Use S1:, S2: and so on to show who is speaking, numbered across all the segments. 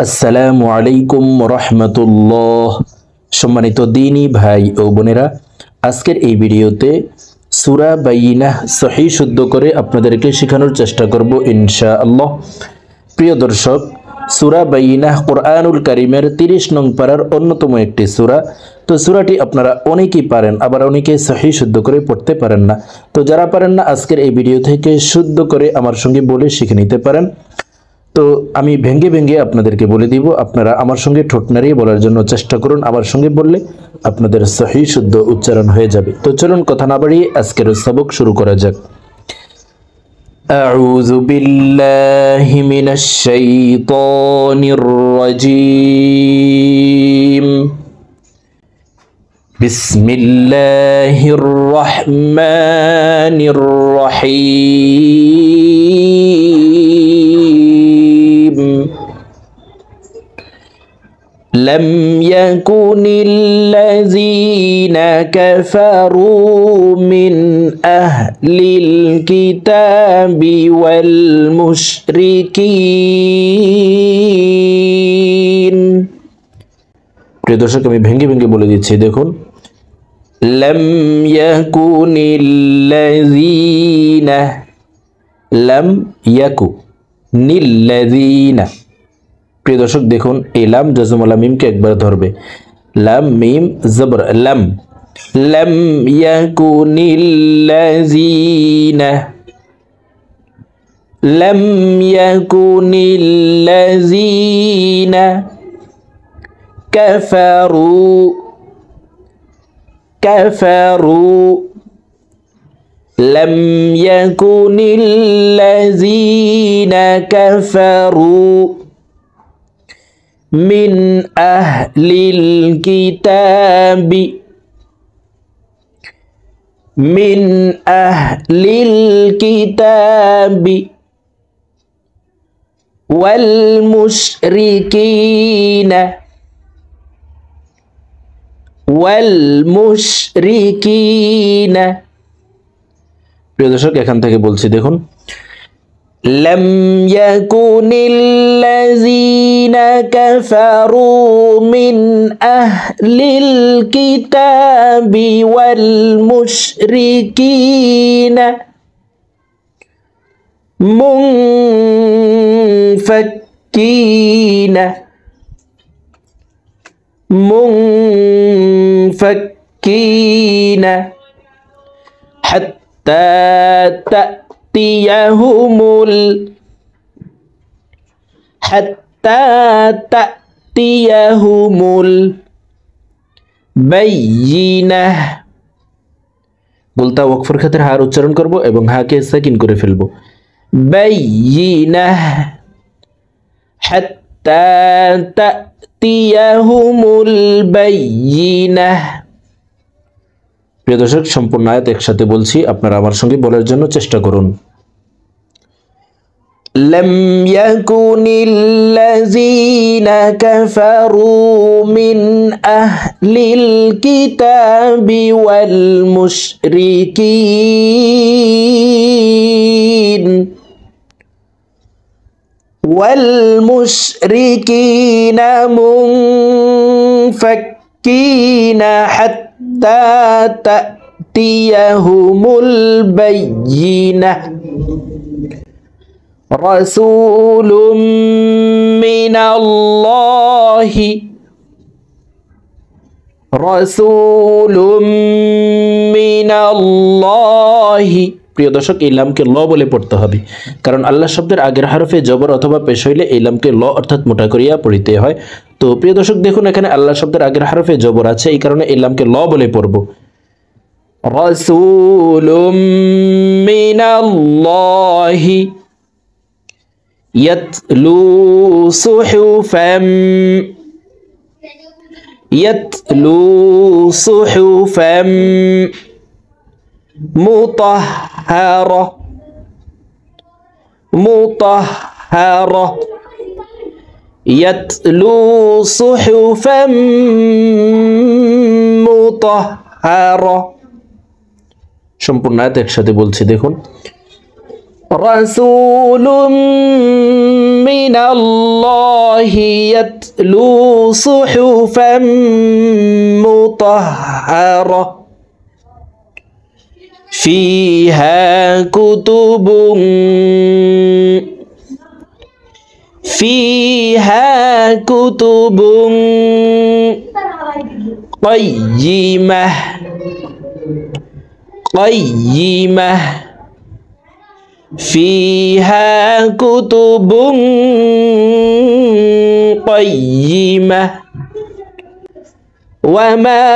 S1: আসসালামু আলাইকুম রহমতুল্লাহ। সম্মানিত দ্বীনী ভাই ও বোনেরা, আজকের এই ভিডিওতে সূরা বাইয়িনাহ সহিহ শুদ্ধ করে আপনাদেরকে শেখানোর চেষ্টা করব ইনশাআল্লাহ। প্রিয় দর্শক, সূরা বাইয়িনাহ কোরআনুল কারীমের 30 নং পারার অন্যতম একটি সূরা। তো সূরাটি আপনারা অনেকেই পারেন, আবার অনেকে সহিহ শুদ্ধ করে পড়তে পারেন না। তো যারা পারেন না, আজকের এই ভিডিও থেকে শুদ্ধ করে আমার সঙ্গে বলে শিখে নিতে পারেন। তো আমি ভেঙ্গে ভেঙ্গে আপনাদেরকে বলে দিব, আপনারা আমার সঙ্গে ঠোঁট নাড়িয়ে বলার জন্য চেষ্টা করুন। আমার সঙ্গে বললে আপনাদের সহিহ শুদ্ধ উচ্চারণ হয়ে যাবে। তো চলুন কথা না বাড়িয়ে আজকের সবক শুরু করা যাক। আউযু বিল্লাহি মিনাশ শাইতানির রাজীম। বিসমিল্লাহির রহমানির রহিম। لم يكن الذين كفروا من أهل الكتاب والمشركين। প্রিয় দর্শক, আমি ভেঙ্গে ভেঙ্গে বলে দিচ্ছি, দেখুন। لم يكن الذين لم يكن الذين। প্রিয় দর্শক দেখুন, এই লাম জজমওয়ালা মিমকে একবার ধরবে। লাম মিম জবর লাম। লাম ইয়াকুনিল্লাযীনা লাম ইয়াকুনিল্লাযীনা কাফারু কাফারু লাম ইয়াকুনিল্লাযীনা কাফারু من أهل الكتاب من أهل الكتاب والمشركين والمشركين। প্রিয় দর্শক, এখান থেকে বলছি, দেখুন। لم يكن الذين كفروا من أهل الكتاب والمشركين منفكين حتى تأتيهم البينة। বলতা ওয়াকফের ক্ষেত্রে হার উচ্চারণ করব এবং হাকে সাকিন করে ফেলবো। বাইয়িনাহ হাত্তা তাতিয়াহুমুল বাইয়িনাহ। প্রিয় দর্শক, সম্পূর্ণ আয়াত একসাথে বলছি, আপনারা আমার সঙ্গে বলার জন্য চেষ্টা করুন। لم يكن الذين كفروا من أهل الكتاب والمشركين منفكين حتى تأتيهم البينة رسول من الله প্রিয় দর্শক, এই লামকে ল বলে পড়তে হবে, কারণ আল্লাহ শব্দের আগের হরফে জবর অথবা পেশ হইলে এই লামকে ল অর্থাৎ মোটা করিয়া পড়িতে হয়। তো প্রিয় দর্শক দেখুন, এখানে আল্লাহ শব্দের আগের হরফে জবর আছে, এই কারণে এই লামকে ল বলে পড়ব। রাসূলুম মিনাল্লাহি ইয়াতলু সুহুফাম মুতাহহারা ইয়াতলু সুহুফাম মুতাহহারা। সম্পূর্ণ আয়াত একসাথে বলছি, দেখুন। রাসূলুম মিনাল্লাহি ইয়াতলু সুহুফাম মুতাহহারা ফিহা কুতুবুন قيمة فيها كتب قيمة وما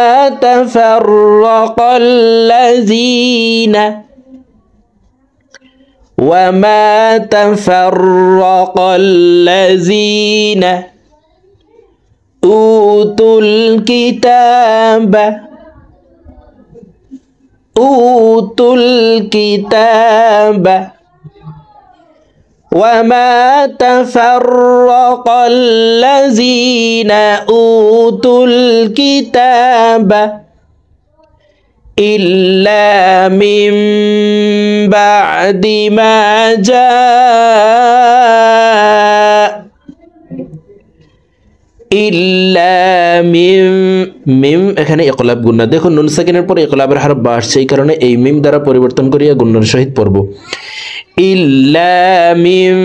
S1: تفرق الذين أوتوا الكتاب وما تفرق الذين أوتوا الكتاب إلا من بعد ما جاء মিম এখানে ইকলাব গুন্না। দেখুন নুন সাকিনের পরে ইকলাবের হারফ বা আসছে, এই কারণে এই মিম দ্বারা পরিবর্তন করিয়া গুন্নার সহিত পড়ব। ইল্লা মিম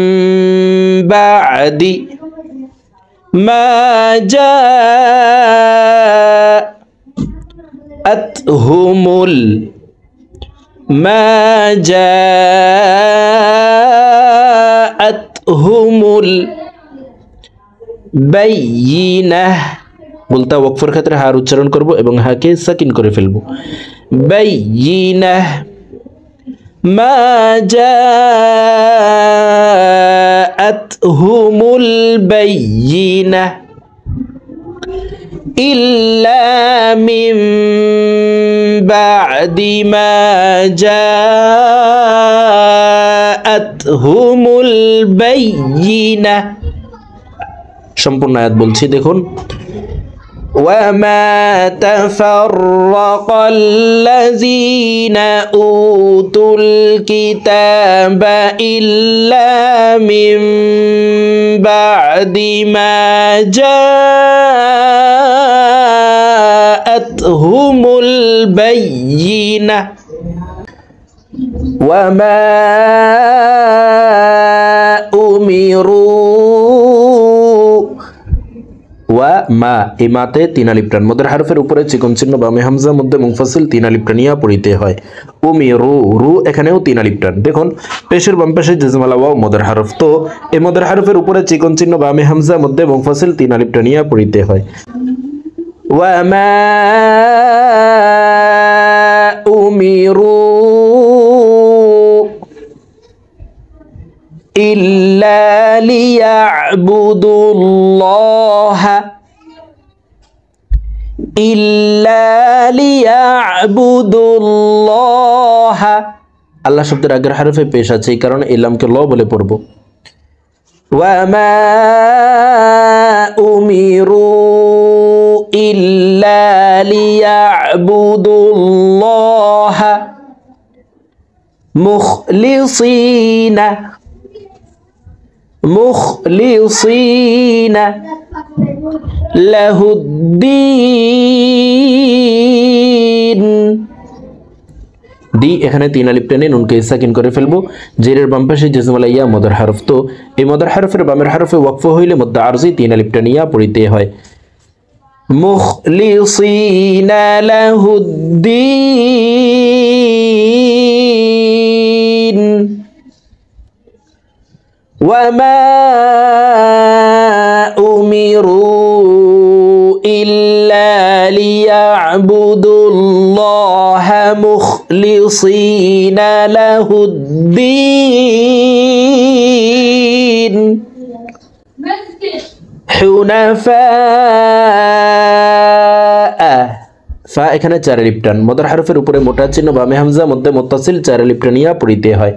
S1: বাদি মা জাআতহুমুল বাইয়িনাহ বলতে ওয়াকফের ক্ষেত্রে হার উচ্চারণ করব এবং হাকে সাকিন করে ফেলব। বাইয়িনাহ মা জাআতহুমুল বাইয়িনাহ ইল্লা মিন বা'দি মা জাআতহুমুল বাইয়িনাহ। সম্পূর্ণ আয়াত বলছি, দেখুন وما تفرق الذين أوتوا الكتاب إلا من بعد ما جاءتهم البينة وما মা এই মাতে তিন আলিফ টান, মদের হারফের উপরে চিকন চিহ্ন বামে হামজা মধ্যে মুনফাসিল তিন আলিফ টানিয়া পড়িতে হয়। উমিরু রু এখানেও তিন আলিফ টান। দেখুন পেশের বাম পাশে জজমালা ওয়াও মদের হারফ, তো এই মদের হারফের উপরে চিকন চিহ্ন বামে হামজা মধ্যে মুনফাসিল তিন আলিফ টানিয়া পড়িতে হয়। ওয়ামা উমিরু ইল্লা লিয়া'বুদুল্লাহা আল্লাহ শব্দের আগের হারফে পেশ আছে, এই কারণে ইলামকে ল বলে পড়ব। ওয়ামা উমিরু ইল্লা লিয়া'বুদুল্লাহা মুখলিসিনা লাহুদ্দিন। দি এখানে তিন আলিফ টেনে নুনকে সাকিন করে ফেলবো। জেরের বাম পাশে জজমালা ইয়া মদের হারফ, তো এই মদের হারফের বামের হারফে ওয়াকফ হইলে মদ্দা আরজি তিন আলিফ টানিয়া পড়িতে হয়। মুখলিসিনা লাহুদ্দিন وما أمروا إلا ليعبدوا الله مخلصين له الدين حنفاء ফা এখানে চার আলিফ টান, মদের হারফের উপরে মোটা চিহ্ন বামে হামজা মধ্যে মুত্তাসিল চার আলিফ টানিয়া পড়িতে হয়।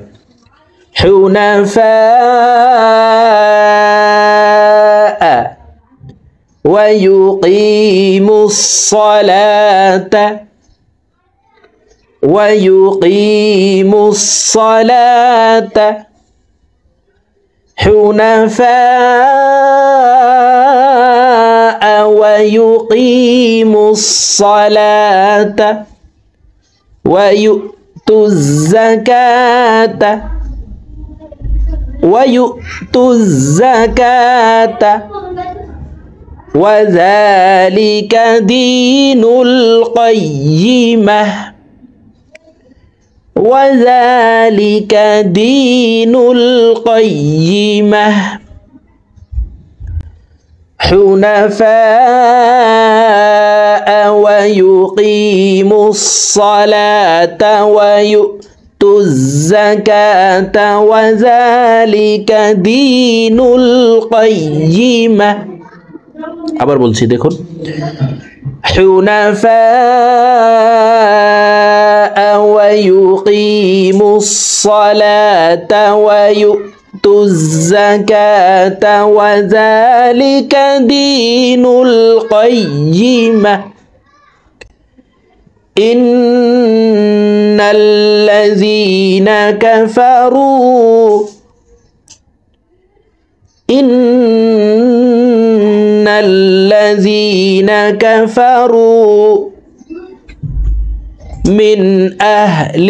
S1: حنفاء ويقيموا الصلاة ويقيم الصلاة حنفاء ويقيم الصلاة ويؤتوا الزكاة وذلك دين القيمة حنفاء ويقيم الصلاة ويؤتوا الزكاة وذلك دين القيمة আবার বলছি দেখুন حنفاء ويقيم الصلاة ويؤتوا الزكاة وذلك دين القيمة إن الذين كفروا من أهل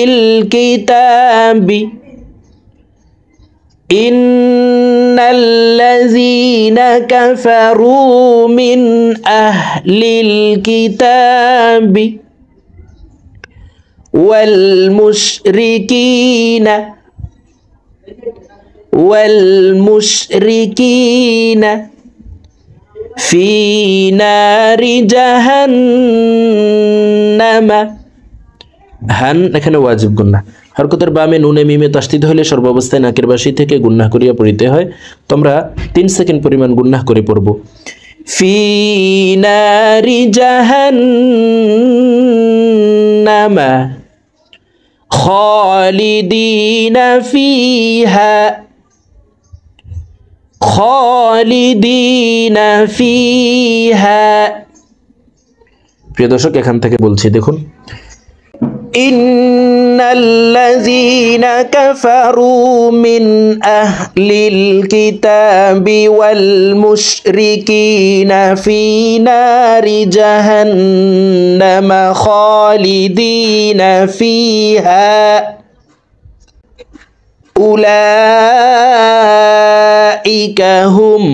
S1: الكتاب إن الذين كفروا من أهل الكتاب والمشركين في نار جهنم হান এখানে ওয়াজিব গুন্নাহ হরকতের বামে নুনে মিমে তাসদীদ হলে সর্বাবস্থায় নাকের বাসি থেকে গুন্নাহ করিয়া পড়িতে হয় তো আমরা 3 সেকেন্ড পরিমাণ গুন্নাহ করে পড়ব ফি নারি জাহান্নাম খালিদিনা ফিহা প্রিয় দর্শক এখান থেকে বলছি দেখুন ইন্নাল্লাযীনা কাফারু মিন আহলিল কিতাবি ওয়াল মুশরিকিনা ফি নারি জাহান্নাম খালিদিনা ফিহা উলাইকা হুম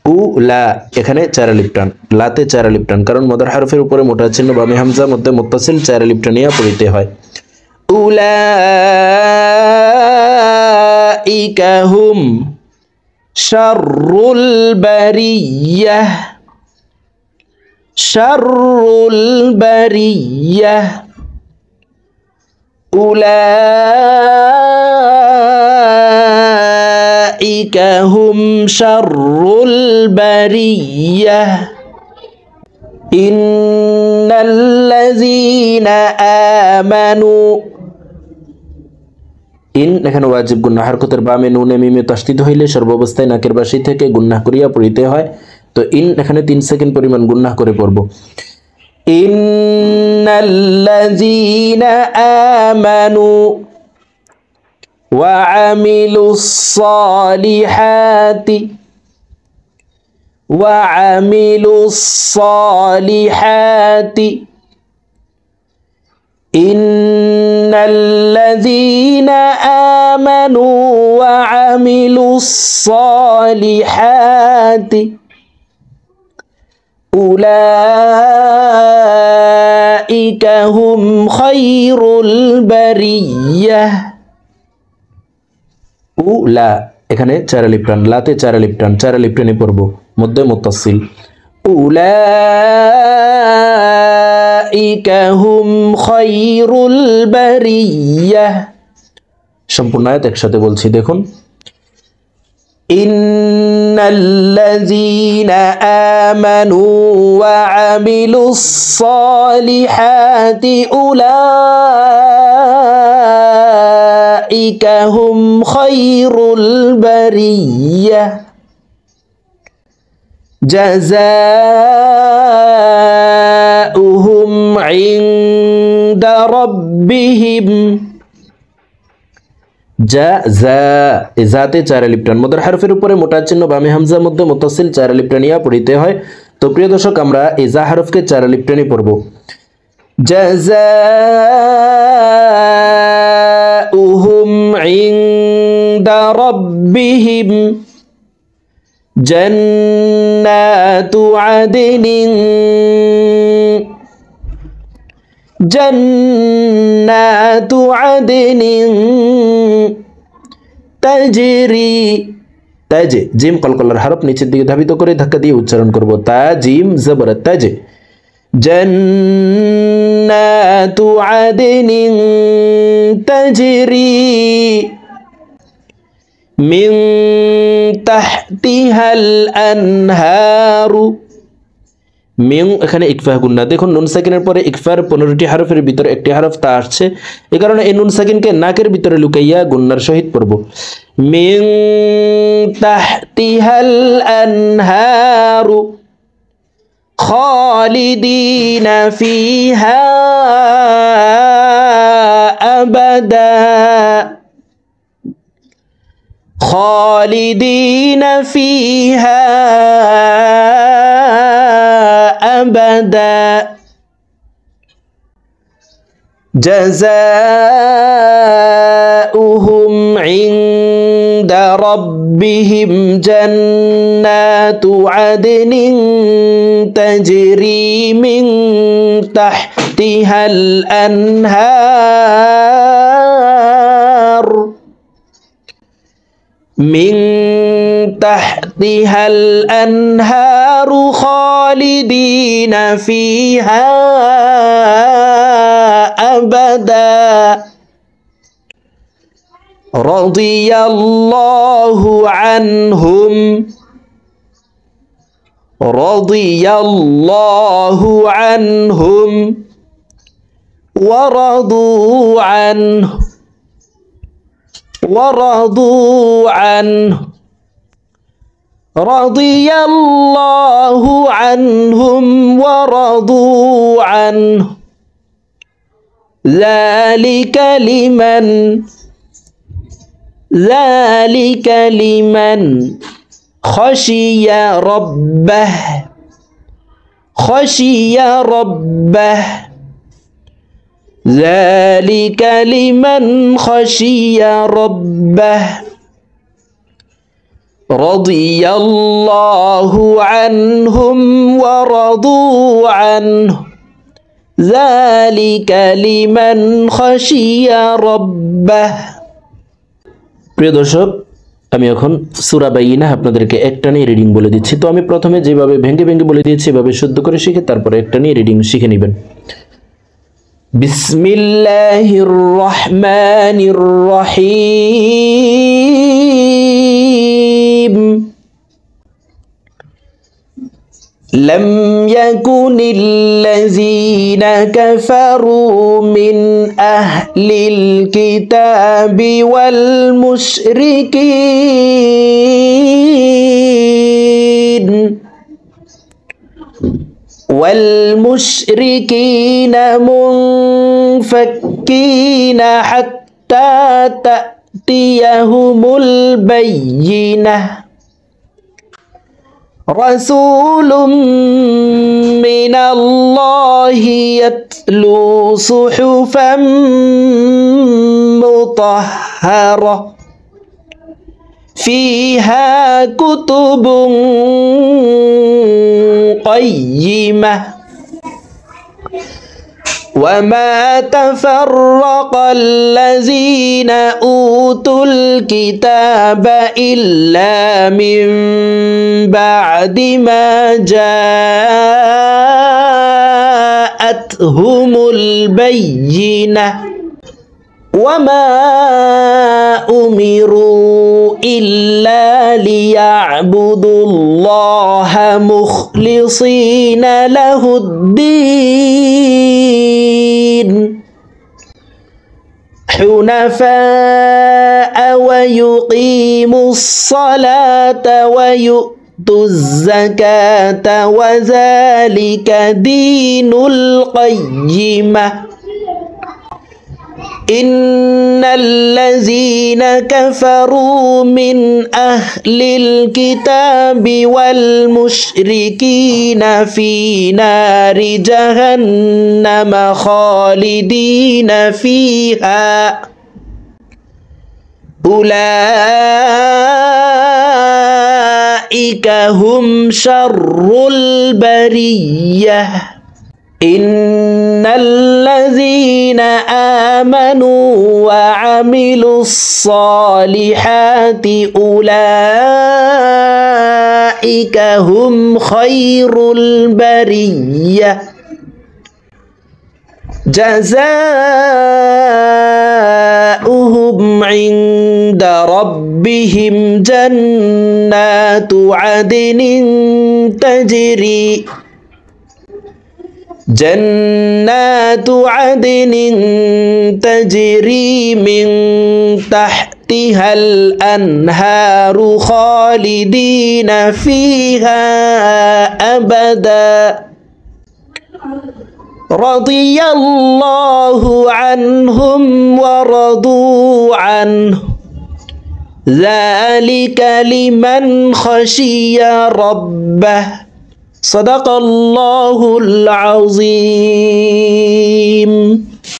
S1: উলা এখানে চার আলিফ টান লাতে চার আলিফ টান কারণ মদার হরফের উপরে মোটা চিহ্ন বামে হামজা মধ্যে মুত্তাসিল চার আলিফ টানিয়া পড়িতে হয় উলাইকা হুম শাররুল বারিয়াহ উলাইকা হুম শাররুল বারিয়াহ ইন্নাল্লাযীনা আমানু ইন এখানে ওয়াজিব গুন্নাহ হরকতের বামে নুনে মিমে তাসদীদ হইলে সর্বাবস্থায় নাকের বাসি থেকে গুন্নাহ করিয়া পড়িতে হয় তো ইন এখানে 3 সেকেন্ড পরিমাণ গুন্নাহ করে পড়ব ইন্নাল্লাযীনা আমানু وعملوا الصالحات إن الذين آمنوا وعملوا الصالحات أولئك هم خير البرية উলা এখানে চার আলিফ টান লাতে চার আলিফ টানে পড়ব মধ্যে মুত্তাসিল উলাইকা হুম খায়রুল বারিয়াহ সম্পূর্ণ আয়াত একসাথে বলছি দেখুন ইন্নাল্লাযীনা আমানু ওয়া আমিলুস সালিহাতি উলাইকা হুম খায়রুল বারিয়াহ জাযাউহুম ইনদা রাব্বিহিম। যা যা জাতে 4 আলিফ টান, মদের হরফের উপরে মোটা চিহ্ন, বামে হামজা, মধ্যে মুত্তাসিল 4 আলিফ টানিয়া পড়িতে হয়। তো প্রিয় দর্শক, আমরা এই যা হরফকে 4 আলিফ টানি পড়ব। জাযাউহুম ইনদা রাব্বিহিম জান্নাতু আদনিন জান্নাতু আদনিন তাজরি। তাজে জিম কলকলার হরফ নিচের দিকে ধাবিত করে ধাক্কা দিয়ে উচ্চারণ করব। তা জিম জবর তাজে। জান্নাতু আদনিন তাজরি মিন তাহতিহাল আনহারু। মিং এখানে ইকফা গুন্না, দেখুন নুন সাকিনের পরে ইকফার 15টি হরফের ভিতরে একটি হরফ তা আসছে, এই কারণে এই নুন সাকিনকে নাকের ভিতরে লুকাইয়া গুন্নার সহিত পড়ব। মিং তাহতিহাল আনহারু খালিদিনা ফিহা আবাদা খালিদিনা ফিহা أبدا جزاؤهم عند ربهم جنات عدن تجري من تحتها الأنهار من تحتها الأنهار خالدين فيها أبدا رضي الله عنهم رضي الله عنهم ورضوا عنه ورضوا عنه رضي الله عنهم ورضوا عنه ذلك لمن خشي ربه خشي ربه ذلك لمن خشي ربه رضي الله عنهم ورضوا عنه ذلك لمن خشي ربه। প্রিয় দর্শক, আমি এখন সূরা বাইয়িনাহ আপনাদেরকে একটানি রিডিং বলে দিচ্ছি। তো আমি প্রথমে যেভাবে ভেঙে ভেঙে বলে দিয়েছি এভাবে শুদ্ধ করে শিখে তারপরে একটানি রিডিং শিখে নেবেন। বিসমিল্লাহির রহমানির রহিম। لم يكن الذين كفروا من أهل الكتاب والمشركين منفكين حتى تأتيهم البينة رسول من الله يتلو صحفا مطهرة فيها كتب قيمة وما تفرق الذين أوتوا الكتاب إلا من بعد ما جاءتهم البينة وما أمروا إلا ليعبدوا الله مخلصين له الدين حنفاء ويقيموا الصلاة ويؤتوا الزكاة وذلك دين القيمة إن الذين كفروا من أهل الكتاب والمشركين في نار جهنم خالدين فيها أولئك هم شر البرية إن الذين آمنوا وعملوا الصالحات أولئك هم خير البرية جزاؤهم عند ربهم جنات عدن تجري من تحتها الأنهار خالدين فيها أبدا رضي الله عنهم ورضوا عنه ذلك لمن خشي ربه صدق الله العظيم